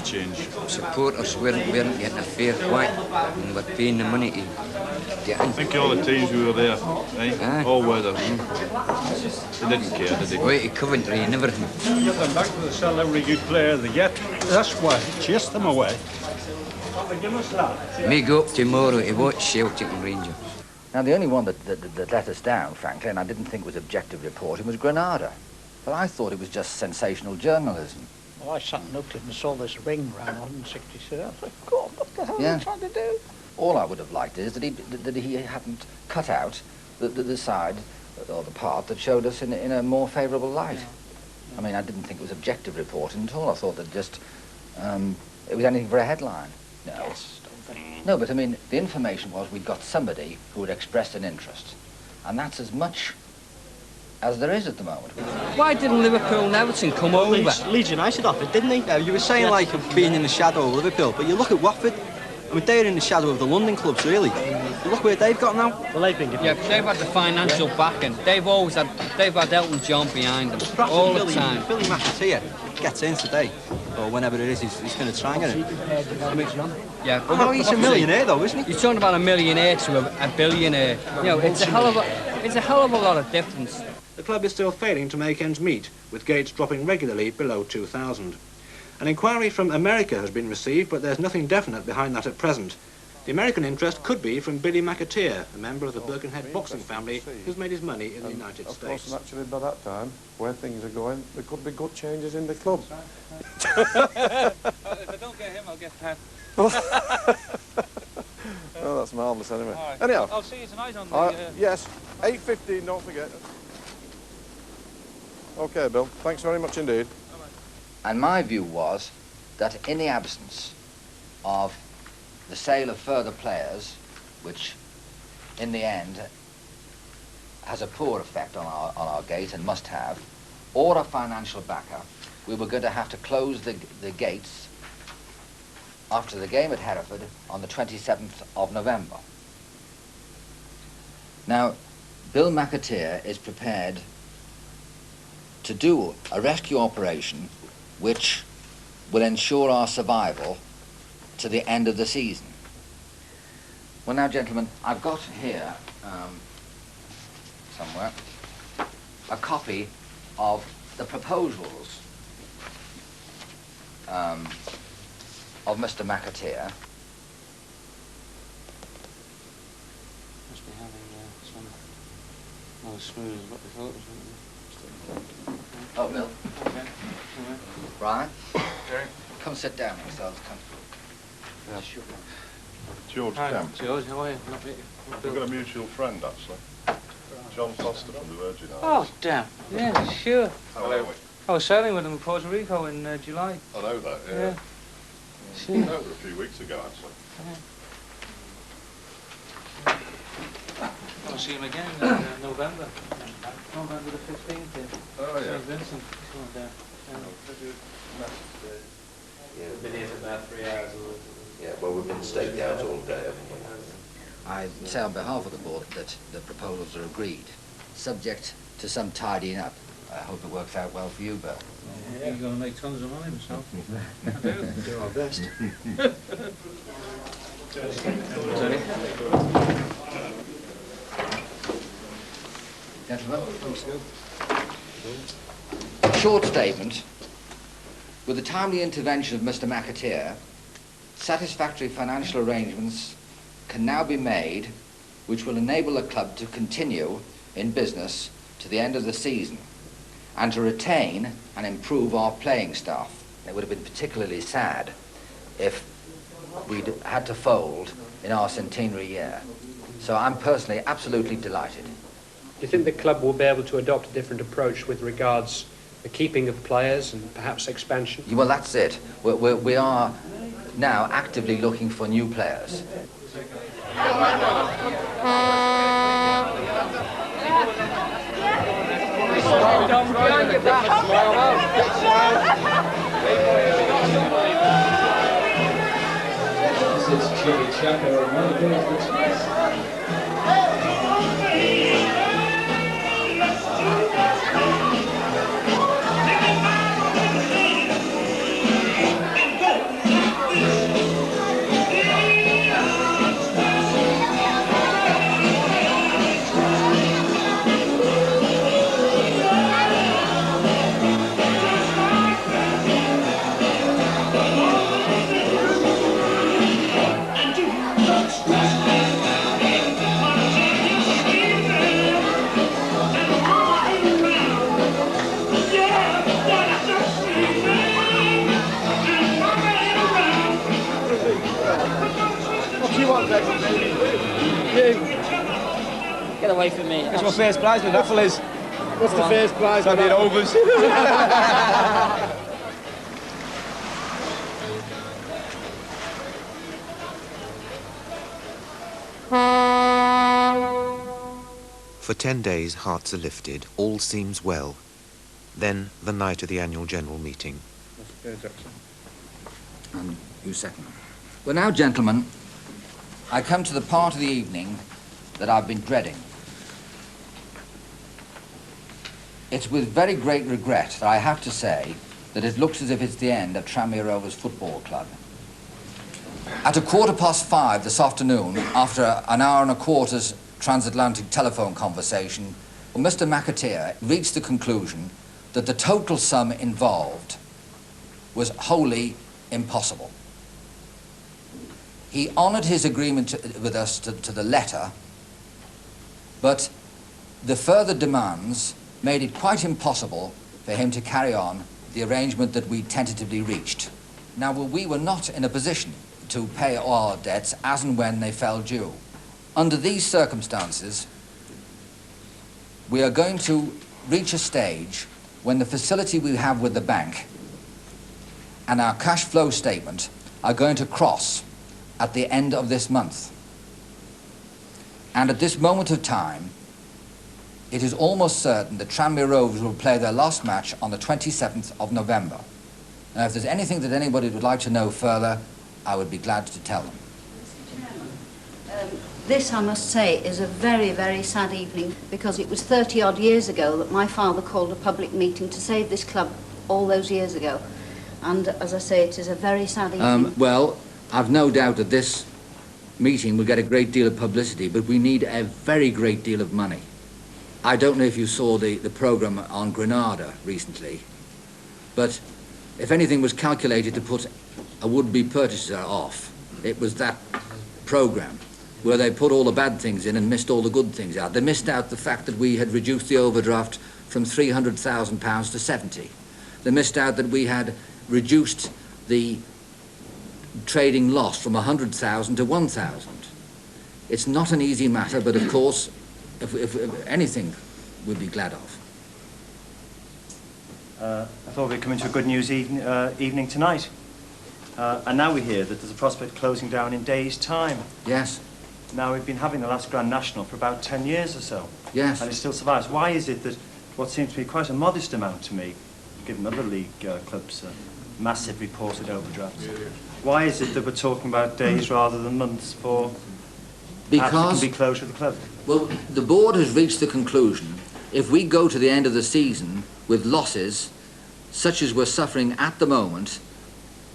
change? Supporters weren't getting a fair whack and we're paying the money to get in. I think all the teams who were there, eh? All were there. They didn't care, did they? Way to Coventry and everything. Get them back to sell every good player they get. That's why. Chase them away. May go up tomorrow to watch Celtic and Rangers. Now, the only one that let us down, frankly, and I didn't think was objective reporting, was Granada. But I thought it was just sensational journalism. Well, I sat and looked at it and saw this ring round 166. I was like, God, what the hell are they trying to do? All I would have liked is that he hadn't cut out the side or the part that showed us in a more favourable light. I mean, I didn't think it was objective reporting at all. I thought that just it was anything for a headline. No. Yes, No, but I mean, the information was we'd got somebody who had expressed an interest, and that's as much as there is at the moment. Why didn't Liverpool and Everton come over? Leeds United offered, didn't they? You were saying like of being in the shadow of Liverpool, but you look at Watford. I mean, they're in the shadow of the London clubs, really. You look where they've got now. Well, they've been they've had the financial backing. They've had Elton John behind them all the time. Billy McAteer gets in today, or whenever it is, he's going to try and get it. I mean, yeah. Well, he's a millionaire, though, isn't he? You're talking about a millionaire to a billionaire. You know, it's a hell of a lot of difference. The club is still failing to make ends meet, with gates dropping regularly below 2,000. An inquiry from America has been received, but there's nothing definite behind that at present. The American interest could be from Billy McAteer, a member of the Birkenhead boxing family who's made his money in the United States. Of course, naturally, by that time, where things are going, there could be good changes in the club. If I don't get him, I'll get Pep. Oh, that's marvellous anyway. Right. Anyhow. I'll see you tonight on the... Yes, 8:15, don't forget. OK, Bill, thanks very much indeed. And my view was that in the absence of the sale of further players, which in the end has a poor effect on our gate and must have, or a financial backer, we were going to have to close the gates after the game at Hereford on the 27th of November. Now, Bill McAteer is prepared to do a rescue operation which will ensure our survival to the end of the season. Well now, gentlemen, I've got here, somewhere, a copy of the proposals of Mr. McAteer. Must be having some not as smooth as what we thought it was. Oh, Bill. Okay. Brian? Come sit down yourselves, come. Yeah. Sure. George Hi, Kemp. George, how are you? We've got a mutual friend, actually. John Foster from the Virgin Islands. Oh, damn. Yeah, sure. How are we? I was sailing with him in Puerto Rico in July. I know that, yeah. Yeah. I know it a few weeks ago, actually. I'll see him again in November. November the 15th. Oh, yeah. St. Vincent. There. Yeah, been here for about 3 hours. Yeah, well, we've been staked out all day, haven't we? I say on behalf of the board that the proposals are agreed, subject to some tidying up. I hope it works out well for you, Bill. Yeah, you're going to make tons of money yourself. I do. Do our best. Gentlemen, a short statement. With the timely intervention of Mr. McAteer, satisfactory financial arrangements can now be made which will enable the club to continue in business to the end of the season and to retain and improve our playing staff. It would have been particularly sad if we'd had to fold in our centenary year. So I'm personally absolutely delighted. Do you think the club will be able to adopt a different approach with regards the keeping of players and perhaps expansion? Well, that's it. We are now actively looking for new players. This is Chili Chaka. Get away from me. That's my first prize with raffle is. What's the first prize? Tranmere Rovers. For 10 days, hearts are lifted, all seems well. Then, the night of the annual general meeting. And you second. Well now, gentlemen, I come to the part of the evening that I've been dreading. It's with very great regret that I have to say that it looks as if it's the end of Tranmere Rovers Football Club. At 5:15 this afternoon, after an hour and a quarter's transatlantic telephone conversation, Mr. McAteer reached the conclusion that the total sum involved was wholly impossible. He honoured his agreement with us to the letter, but the further demands made it quite impossible for him to carry on the arrangement that we tentatively reached. Now, we were not in a position to pay all our debts as and when they fell due. Under these circumstances, we are going to reach a stage when the facility we have with the bank and our cash flow statement are going to cross at the end of this month. And at this moment of time, it is almost certain that Tranmere Rovers will play their last match on the 27th of November. Now, if there's anything that anybody would like to know further, I would be glad to tell them. This, I must say, is a very, very sad evening, because it was 30-odd years ago that my father called a public meeting to save this club all those years ago. And, as I say, it is a very sad evening. Well, I've no doubt that this meeting will get a great deal of publicity, but we need a very great deal of money. I don't know if you saw the programme on Granada recently, but if anything was calculated to put a would-be purchaser off, it was that programme, where they put all the bad things in and missed all the good things out. They missed out the fact that we had reduced the overdraft from £300,000 to 70. They missed out that we had reduced the trading loss from 100,000 to 1,000. It's not an easy matter, but of course, if anything, we'd be glad of. I thought we'd come into a good news evening tonight. And now we hear that there's a prospect closing down in days' time. Yes. Now, we've been having the last Grand National for about 10 years or so. Yes. And it still survives. Why is it that what seems to be quite a modest amount to me, given other league clubs' massive reported overdrafts, why is it that we're talking about days rather than months for perhaps it can be closed with the club? Well, the board has reached the conclusion, if we go to the end of the season with losses such as we're suffering at the moment,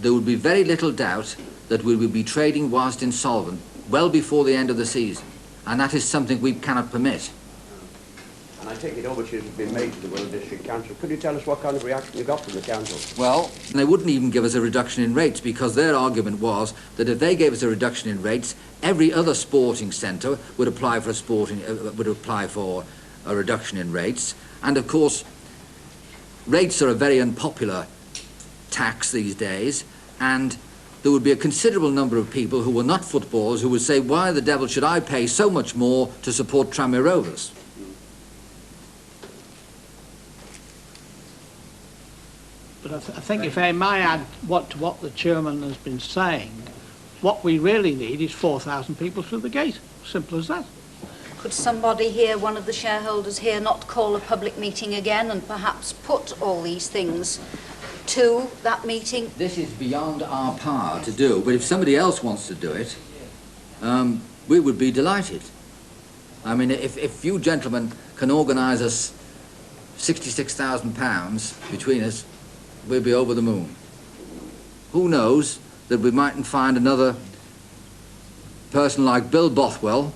there would be very little doubt that we will be trading whilst insolvent well before the end of the season, and that is something we cannot permit. And I take it overtures have been made to the Wirral District Council. Could you tell us what kind of reaction you got from the council? Well, they wouldn't even give us a reduction in rates, because their argument was that if they gave us a reduction in rates, every other sporting centre would apply for a reduction in rates. And of course, rates are a very unpopular tax these days, and there would be a considerable number of people who were not footballers who would say, why the devil should I pay so much more to support Tranmere Rovers? But I think if I may add what the chairman has been saying, what we really need is 4,000 people through the gate. Simple as that. Could somebody here, one of the shareholders here, not call a public meeting again and perhaps put all these things to that meeting? This is beyond our power to do, but if somebody else wants to do it, we would be delighted. I mean, if you gentlemen can organise us £66,000 between us, we'll be over the moon. Who knows that we mightn't find another person like Bill Bothwell